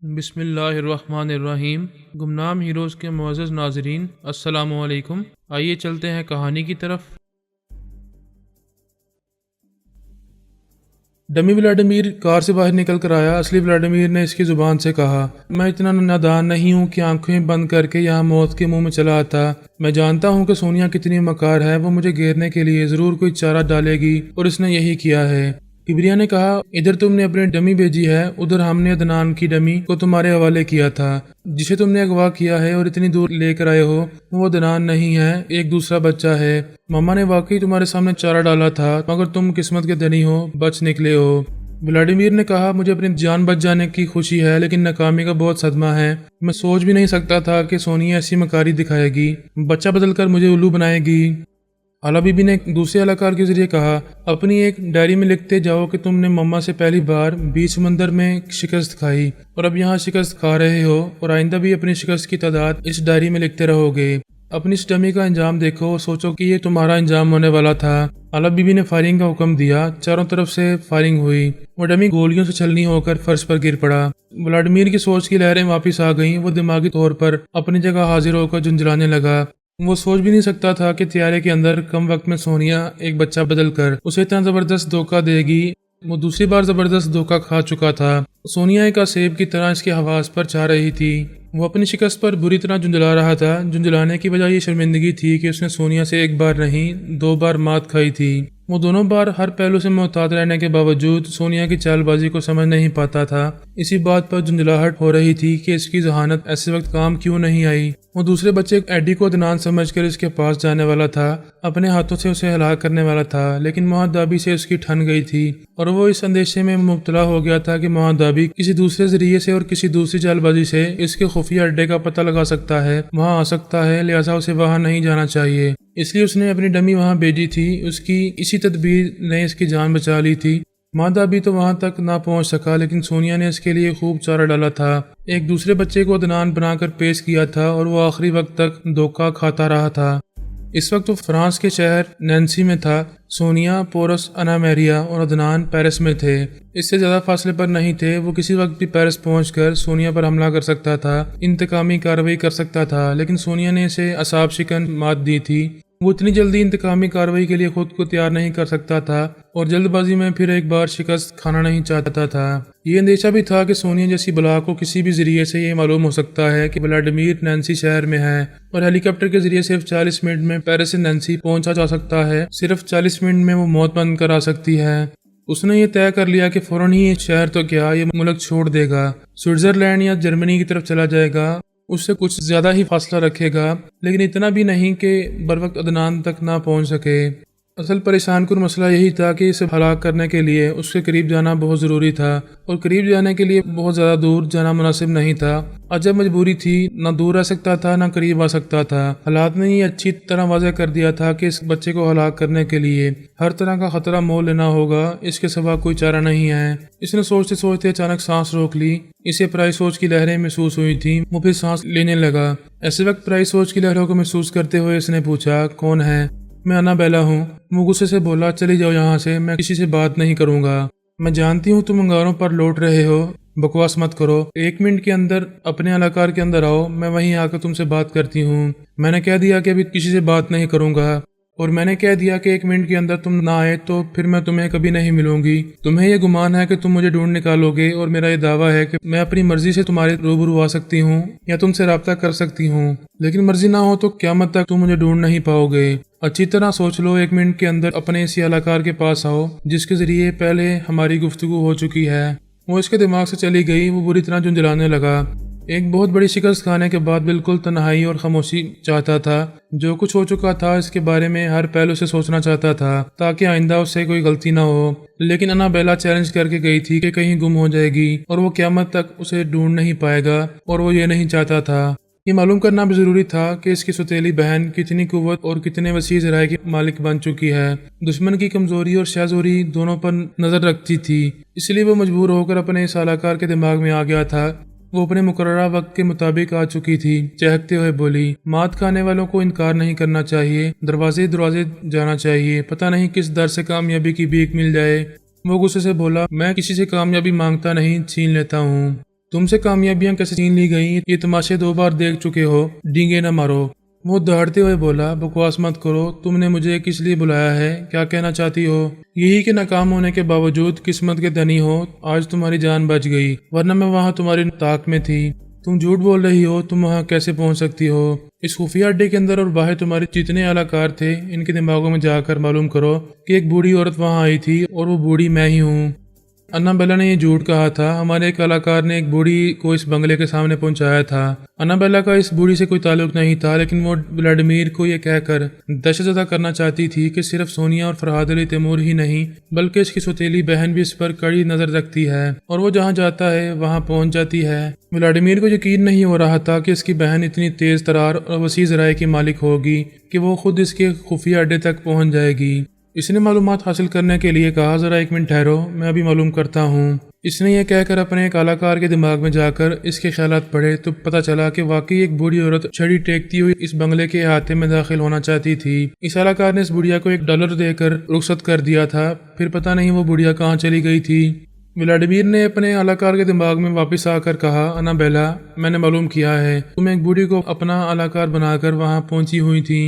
بسم اللہ الرحمن الرحیم۔ گمنام ہیروز کے معزز ناظرین، السلام علیکم۔ آئیے چلتے ہیں کہانی کی طرف۔ ڈمی ولاڈیمیر کار سے باہر نکل کر آیا۔ اصلی ولاڈیمیر نے اس کی زبان سے کہا، میں اتنا نادان نہیں ہوں کہ آنکھیں بند کر کے یہاں موت کے منہ میں چلا آتا۔ میں جانتا ہوں کہ سونیا کتنی مکار ہے، وہ مجھے گھیرنے کے لیے ضرور کوئی چارہ ڈالے گی اور اس نے یہی کیا ہے۔ کبریا نے کہا، ادھر تم نے اپنی ڈمی بھیجی ہے، ادھر ہم نے عدنان کی ڈمی کو تمہارے حوالے کیا تھا۔ جسے تم نے اغوا کیا ہے اور اتنی دور لے کر آئے ہو، وہ عدنان نہیں ہے، ایک دوسرا بچہ ہے۔ ماما نے واقعی تمہارے سامنے چارہ ڈالا تھا، مگر تم قسمت کے دھنی ہو، بچ نکلے ہو۔ ولاڈیمیر نے کہا، مجھے اپنی جان بچ جانے کی خوشی ہے، لیکن ناکامی کا بہت صدمہ ہے۔ میں سوچ بھی نہیں سکتا تھا کہ سونیا ایسی مکاری دکھائے گی، بچہ بدل کر مجھے الو بنائے گی۔ اعلیٰ بی بی نے دوسرے اہلکار کے ذریعے کہا، اپنی ایک ڈائری میں لکھتے جاؤ کہ تم نے مما سے پہلی بار بیچ سمندر میں شکست کھائی اور اب یہاں شکست کھا رہے ہو، اور آئندہ بھی اپنی شکست کی تعداد اس ڈائری میں لکھتے رہو گے۔ اپنی اس ڈمی کا انجام دیکھو اور سوچو کہ یہ تمہارا انجام ہونے والا تھا۔ اعلیٰ بی بی نے فائرنگ کا حکم دیا۔ چاروں طرف سے فائرنگ ہوئی۔ وہ ڈمی گولیوں سے چھلنی ہو کر فرش پر گر پڑا۔ ولاڈیمیر کی سوچ کی لہریں واپس آ گئیں۔ وہ دماغی طور پر اپنی جگہ حاضر ہو کر جھنجھلانے لگا۔ وہ سوچ بھی نہیں سکتا تھا کہ طیارے کے اندر کم وقت میں سونیا ایک بچہ بدل کر اسے اتنا زبردست دھوکہ دے گی۔ وہ دوسری بار زبردست دھوکہ کھا چکا تھا۔ سونیا ایک آسیب کی طرح اس کے حواس پر چھا رہی تھی۔ وہ اپنی شکست پر بری طرح جھنجھلا رہا تھا۔ جھنجھلانے کی وجہ یہ شرمندگی تھی کہ اس نے سونیا سے ایک بار نہیں 2 بار مات کھائی تھی۔ وہ دونوں بار ہر پہلو سے محتاط رہنے کے باوجود سونیا کی چال بازی کو سمجھ نہیں پاتا تھا۔ اسی بات پر جھنجھلاہٹ ہو رہی تھی کہ اس کی ذہانت ایسے وقت کام کیوں نہیں آئی۔ وہ دوسرے بچے ایڈی کو عدنان سمجھ کر اس کے پاس جانے والا تھا، اپنے ہاتھوں سے اسے ہلاک کرنے والا تھا، لیکن محدابی سے اس کی ٹھن گئی تھی اور وہ اس اندیشے میں مبتلا ہو گیا تھا کہ محدابی کسی دوسرے ذریعے سے اور کسی دوسری چال بازی سے اس کے خفیہ اڈے کا پتہ لگا سکتا ہے، وہاں آ سکتا ہے، لہٰذا اسے وہاں نہیں جانا چاہیے۔ اس لیے اس نے اپنی ڈمی وہاں بھیجی تھی۔ اس کی اسی تدبیر نے اس کی جان بچا لی تھی۔ مادہ بھی تو وہاں تک نہ پہنچ سکا، لیکن سونیا نے اس کے لیے خوب چارہ ڈالا تھا۔ ایک دوسرے بچے کو عدنان بنا کر پیش کیا تھا اور وہ آخری وقت تک دھوکہ کھاتا رہا تھا۔ اس وقت وہ فرانس کے شہر نینسی میں تھا۔ سونیا، پورس، انا میریا اور عدنان پیرس میں تھے۔ اس سے زیادہ فاصلے پر نہیں تھے۔ وہ کسی وقت بھی پیرس پہنچ کر سونیا پر حملہ کر سکتا تھا، انتقامی کارروائی کر سکتا تھا، لیکن سونیا نے اسے اعصاب شکن مات دی تھی۔ وہ اتنی جلدی انتقامی کارروائی کے لیے خود کو تیار نہیں کر سکتا تھا اور جلد بازی میں پھر ایک بار شکست کھانا نہیں چاہتا تھا۔ یہ اندیشہ بھی تھا کہ سونیا جیسی بلا کو کسی بھی ذریعے سے یہ معلوم ہو سکتا ہے کہ ولاڈیمیر نینسی شہر میں ہے اور ہیلی کاپٹر کے ذریعے صرف 40 منٹ میں پیرس سے نینسی پہنچا جا سکتا ہے۔ صرف 40 منٹ میں وہ موت بن کر آ سکتی ہے۔ اس نے یہ طے کر لیا کہ فوراً ہی یہ شہر تو کیا، یہ ملک چھوڑ دے گا، سوئٹزرلینڈ یا جرمنی کی طرف چلا جائے گا۔ اس سے کچھ زیادہ ہی فاصلہ رکھے گا، لیکن اتنا بھی نہیں کہ بروقت عدنان تک نہ پہنچ سکے۔ اصل پریشان کن مسئلہ یہی تھا کہ اسے ہلاک کرنے کے لیے اس کے قریب جانا بہت ضروری تھا، اور قریب جانے کے لیے بہت زیادہ دور جانا مناسب نہیں تھا۔ عجب مجبوری تھی، نہ دور رہ سکتا تھا نہ قریب آ سکتا تھا۔ حالات نے یہ اچھی طرح واضح کر دیا تھا کہ اس بچے کو ہلاک کرنے کے لیے ہر طرح کا خطرہ مول لینا ہوگا، اس کے سوا کوئی چارہ نہیں ہے۔ اس نے سوچتے سوچتے اچانک سانس روک لی۔ اسے پرائی سوچ کی لہریں محسوس ہوئی تھیں۔ وہ پھر سانس لینے لگا۔ ایسے وقت پرائی سوچ کی لہروں کو محسوس کرتے ہوئے اس نے پوچھا، کون ہے؟ میں انا بیلا ہوں۔ وہ غصے سے بولا، چلی جاؤ یہاں سے، میں کسی سے بات نہیں کروں گا۔ میں جانتی ہوں تم انگاروں پر لوٹ رہے ہو، بکواس مت کرو۔ 1 منٹ کے اندر اپنے اہلکار کے اندر آؤ، میں وہیں آ کر تم سے بات کرتی ہوں۔ میں نے کہہ دیا کہ ابھی کسی سے بات نہیں کروں گا، اور میں نے کہہ دیا کہ 1 منٹ کے اندر تم نہ آئے تو پھر میں تمہیں کبھی نہیں ملوں گی۔ تمہیں یہ گمان ہے کہ تم مجھے ڈھونڈ نکالو گے، اور میرا یہ دعویٰ ہے کہ میں اپنی مرضی سے تمہارے روبرو آ سکتی ہوں یا تم سے رابطہ کر سکتی ہوں، لیکن مرضی نہ ہو تو قیامت تک تم مجھے ڈھونڈ نہیں پاؤ گے۔ اچھی طرح سوچ لو، 1 منٹ کے اندر اپنے اسی اہلکار کے پاس آؤ جس کے ذریعے پہلے ہماری گفتگو ہو چکی ہے۔ وہ اس کے دماغ سے چلی گئی۔ وہ بری طرح جھنجھلانے لگا۔ ایک بہت بڑی شکست کھانے کے بعد بالکل تنہائی اور خاموشی چاہتا تھا۔ جو کچھ ہو چکا تھا اس کے بارے میں ہر پہلو سے سوچنا چاہتا تھا تاکہ آئندہ اس سے کوئی غلطی نہ ہو، لیکن انا بیلا چیلنج کر کے گئی تھی کہ کہیں گم ہو جائے گی اور وہ قیامت تک اسے ڈھونڈ نہیں پائے گا، اور وہ یہ نہیں چاہتا تھا۔ یہ معلوم کرنا بھی ضروری تھا کہ اس کی سوتیلی بہن کتنی قوت اور کتنے وسیع ذرائع کی مالک بن چکی ہے۔ دشمن کی کمزوری اور شہزوری دونوں پر نظر رکھتی تھی، اس لیے وہ مجبور ہو کر اپنے اس اہلکار کے دماغ میں آ گیا تھا۔ وہ اپنے مقررہ وقت کے مطابق آ چکی تھی۔ چہکتے ہوئے بولی، مات کھانے والوں کو انکار نہیں کرنا چاہیے، دروازے دروازے جانا چاہیے، پتہ نہیں کس در سے کامیابی کی بھیک مل جائے۔ وہ غصے سے بولا، میں کسی سے کامیابی مانگتا نہیں، چھین لیتا ہوں۔ تم سے کامیابیاں کیسے چھین لی گئیں یہ تماشے 2 بار دیکھ چکے ہو، ڈینگے نہ مارو۔ وہ دہاڑتے ہوئے بولا، بکواس مت کرو، تم نے مجھے کس لیے بلایا ہے؟ کیا کہنا چاہتی ہو؟ یہی کہ ناکام ہونے کے باوجود قسمت کے دھنی ہو، آج تمہاری جان بچ گئی، ورنہ میں وہاں تمہاری طاق میں تھی۔ تم جھوٹ بول رہی ہو، تم وہاں کیسے پہنچ سکتی ہو؟ اس خفیہ اڈے کے اندر اور باہر تمہارے جتنے اعلی کار تھے ان کے دماغوں میں جا کر معلوم کرو کہ ایک بوڑھی عورت وہاں آئی تھی اور وہ بوڑھی میں ہی ہوں۔ انا بیلا نے یہ جھوٹ کہا تھا۔ ہمارے ایک کلاکار نے ایک بوڑھی کو اس بنگلے کے سامنے پہنچایا تھا۔ انا بیلا کا اس بوڑھی سے کوئی تعلق نہیں تھا، لیکن وہ ولاڈیمیر کو یہ کہہ کر دہشت زدہ کرنا چاہتی تھی کہ صرف سونیا اور فرحاد علی تیمور ہی نہیں بلکہ اس کی سوتیلی بہن بھی اس پر کڑی نظر رکھتی ہے اور وہ جہاں جاتا ہے وہاں پہنچ جاتی ہے۔ ولاڈیمیر کو یقین نہیں ہو رہا تھا کہ اس کی بہن اتنی تیز ترار اور وسیع ذرائع کی مالک ہوگی کہ وہ خود اس کے خفیہ اڈے تک پہنچ جائے گی۔ اس نے معلومات حاصل کرنے کے لیے کہا، ذرا 1 منٹ ٹھہرو، میں ابھی معلوم کرتا ہوں۔ اس نے یہ کہہ کر اپنے کلاکار کے دماغ میں جا کر اس کے خیالات پڑھے تو پتہ چلا کہ واقعی ایک بوڑھی عورت چھڑی ٹیکتی ہوئی اس بنگلے کے احاطے میں داخل ہونا چاہتی تھی۔ اس کلاکار نے اس بڑھیا کو $1 دے کر رخصت کر دیا تھا، پھر پتہ نہیں وہ بڑھیا کہاں چلی گئی تھی۔ ولاڈیمیر نے اپنے کلاکار کے دماغ میں واپس آ کر کہا، انا بیلا، میں نے معلوم کیا ہے، تم ایک بوڑھی کو اپنا کلاکار بنا کر وہاں پہنچی ہوئی تھی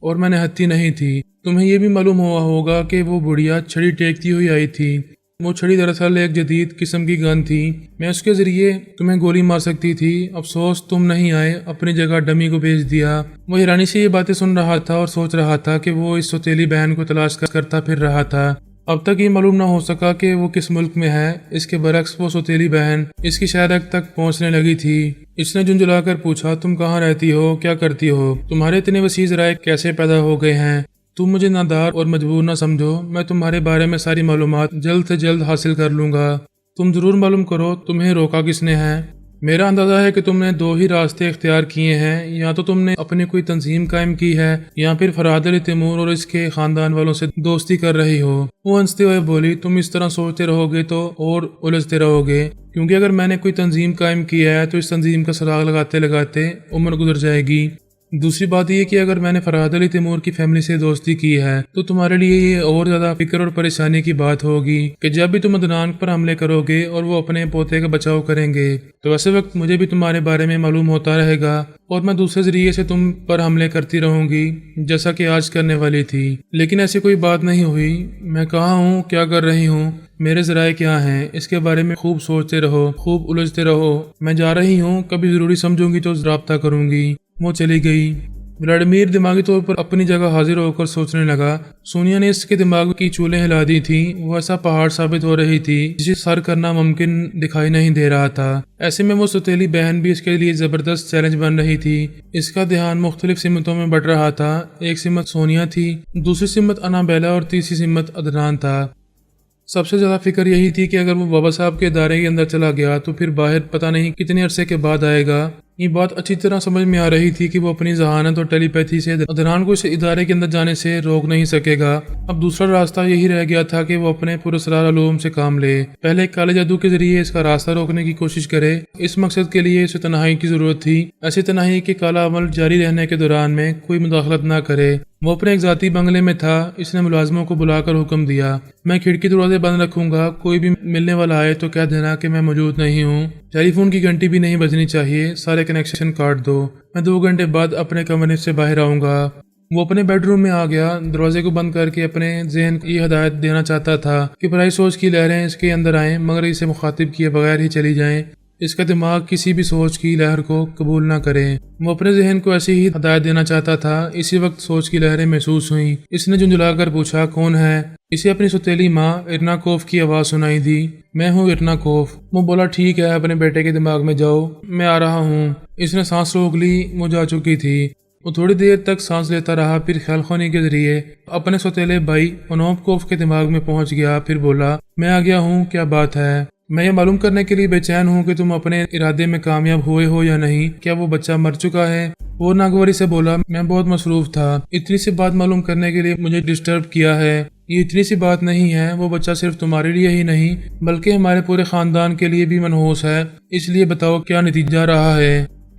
اور میں نے ہتھی نہیں تھی۔ تمہیں یہ بھی معلوم ہوا ہوگا کہ وہ بڑھیا چھڑی ٹیکتی ہوئی آئی تھی۔ وہ چھڑی دراصل ایک جدید قسم کی گن تھی، میں اس کے ذریعے تمہیں گولی مار سکتی تھی، افسوس تم نہیں آئے، اپنی جگہ ڈمی کو بھیج دیا۔ وہ حیرانی سے یہ باتیں سن رہا تھا اور سوچ رہا تھا کہ وہ اس سوتیلی بہن کو تلاش کرتا پھر رہا تھا۔ اب تک یہ معلوم نہ ہو سکا کہ وہ کس ملک میں ہے۔ اس کے برعکس وہ سوتیلی بہن اس کی شہرک تک پہنچنے لگی تھی۔ اس نے جھنجھلا کر پوچھا، تم کہاں رہتی ہو، کیا کرتی ہو، تمہارے اتنے وسیع ذرائع کیسے پیدا ہو گئے ہیں؟ تم مجھے نادار اور مجبور نہ سمجھو، میں تمہارے بارے میں ساری معلومات جلد سے جلد حاصل کر لوں گا۔ تم ضرور معلوم کرو تمہیں روکا کس نے ہے۔ میرا اندازہ ہے کہ تم نے 2 ہی راستے اختیار کیے ہیں، یا تو تم نے اپنی کوئی تنظیم قائم کی ہے یا پھر فرحاد علی تیمور اور اس کے خاندان والوں سے دوستی کر رہی ہو۔ وہ ہنستے ہوئے بولی، تم اس طرح سوچتے رہو گے تو اور الجھتے رہو گے، کیونکہ اگر میں نے کوئی تنظیم قائم کیا ہے تو اس تنظیم کا سراغ لگاتے لگاتے عمر گزر جائے گی۔ دوسری بات یہ کہ اگر میں نے فرحاد علی تیمور کی فیملی سے دوستی کی ہے تو تمہارے لیے یہ اور زیادہ فکر اور پریشانی کی بات ہوگی کہ جب بھی تم عدنان پر حملے کرو گے اور وہ اپنے پوتے کا بچاؤ کریں گے تو ایسے وقت مجھے بھی تمہارے بارے میں معلوم ہوتا رہے گا اور میں دوسرے ذریعے سے تم پر حملے کرتی رہوں گی جیسا کہ آج کرنے والی تھی۔ لیکن ایسی کوئی بات نہیں ہوئی۔ میں کہاں ہوں، کیا کر رہی ہوں، میرے ذرائع کیا ہیں، اس کے بارے میں خوب سوچتے رہو، خوب الجھتے رہو۔ میں جا رہی ہوں، کبھی ضروری سمجھوں گی تو رابطہ کروں گی۔ وہ چلی گئی۔ ولاڈیمیر دماغی طور پر اپنی جگہ حاضر ہو کر سوچنے لگا۔ سونیا نے اس کے دماغ کی چولیں ہلا دی تھیں، وہ ایسا پہاڑ ثابت ہو رہی تھی جسے سر کرنا ممکن دکھائی نہیں دے رہا تھا۔ ایسے میں وہ سوتیلی بہن بھی اس کے لیے زبردست چیلنج بن رہی تھی۔ اس کا دھیان مختلف سمتوں میں بٹ رہا تھا۔ ایک سمت سونیا تھی، دوسری سمت انا بیلا اور تیسری سمت عدنان تھا۔ سب سے زیادہ فکر یہی تھی کہ اگر وہ بابا صاحب کے ادارے کے اندر چلا گیا تو پھر باہر پتہ نہیں کتنے عرصے کے بعد آئے گا۔ یہ بات اچھی طرح سمجھ میں آ رہی تھی کہ وہ اپنی ذہانت اور ٹیلی پیتھی سے عدنان کو اس ادارے کے اندر جانے سے روک نہیں سکے گا۔ اب دوسرا راستہ یہی رہ گیا تھا کہ وہ اپنے پراسرار علوم سے کام لے، پہلے ایک کالے جادو کے ذریعے اس کا راستہ روکنے کی کوشش کرے۔ اس مقصد کے لیے اسے تنہائی کی ضرورت تھی، ایسی تنہائی کہ کالا عمل جاری رہنے کے دوران میں کوئی مداخلت نہ کرے۔ وہ اپنے ایک ذاتی بنگلے میں تھا۔ اس نے ملازموں کو بلا کر حکم دیا، میں کھڑکی دروازے بند رکھوں گا، کوئی بھی ملنے والا آئے تو کہہ دینا کہ میں موجود نہیں ہوں۔ ٹیلی فون کی گھنٹی بھی نہیں بجنی چاہیے، سارے کنیکشن کاٹ دو، میں 2 گھنٹے بعد اپنے کمرے سے باہر آؤں گا۔ وہ اپنے بیڈ روم میں آ گیا، دروازے کو بند کر کے اپنے ذہن کو یہ ہدایت دینا چاہتا تھا کہ برائی سوچ کی لہریں اس کے اندر آئیں مگر اسے مخاطب کیے بغیر ہی چلی جائیں۔ اس کا دماغ کسی بھی سوچ کی لہر کو قبول نہ کرے۔ وہ اپنے ذہن کو ایسی ہی ہدایت دینا چاہتا تھا۔ اسی وقت سوچ کی لہریں محسوس ہوئیں۔ اس نے جھنجھلا کر پوچھا، کون ہے؟ اسے اپنی سوتیلی ماں ارناکوف کی آواز سنائی دی۔ میں ہوں ارناکوف۔ وہ بولا، ٹھیک ہے، اپنے بیٹے کے دماغ میں جاؤ، میں آ رہا ہوں۔ اس نے سانس روک لی، وہ جا چکی تھی۔ وہ تھوڑی دیر تک سانس لیتا رہا، پھر خیال خوانی کے ذریعے اپنے سوتیلے بھائی انوپکوف کے دماغ میں پہنچ گیا، پھر بولا، میں آ گیا ہوں، کیا بات ہے؟ میں یہ معلوم کرنے کے لیے بے چین ہوں کہ تم اپنے ارادے میں کامیاب ہوئے ہو یا نہیں، کیا وہ بچہ مر چکا ہے؟ وہ ناگواری سے بولا، میں بہت مصروف تھا، اتنی سی بات معلوم کرنے کے لیے مجھے ڈسٹرب کیا ہے۔ یہ اتنی سی بات نہیں ہے، وہ بچہ صرف تمہارے لیے ہی نہیں بلکہ ہمارے پورے خاندان کے لیے بھی منحوس ہے، اس لیے بتاؤ کیا نتیجہ رہا ہے؟